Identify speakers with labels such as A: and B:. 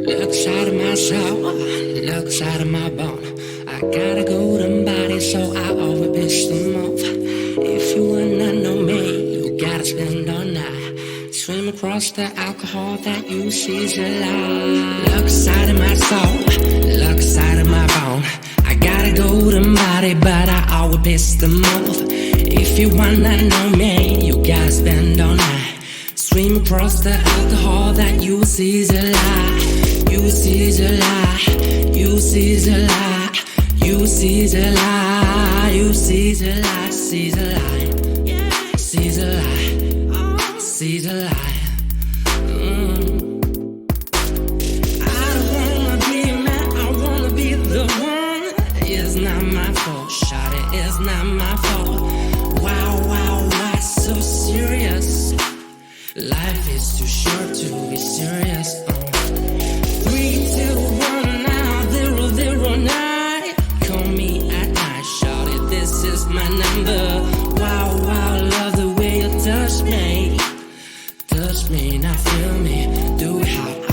A: Looks out of my soul, looks out of my bone. I got a golden body, so I always miss the move. If you wanna know me, you gotta spend all night. Swim across the alcohol that you see's a lie. Looks out of my soul, looks out of my bone. I got a golden body, but I always miss the move. If you wanna know me, you gotta spend all night. Swim across the alcohol that you see's a lie. You see's a lie. You see's a lie. You see's a lie. You see's a lie. See's a lie. See's a lie. See's a lie. I don't wanna be a man. I wanna be the one. It's not my fault, shawty. It's not my fault. Wow, wow, why so serious? Life is too short to be serious. 3, 2, 1, now 0, 0, 9. Call me at night, shawty, this is my number. Wow, wow, love the way you touch me. Touch me, now feel me. Do it how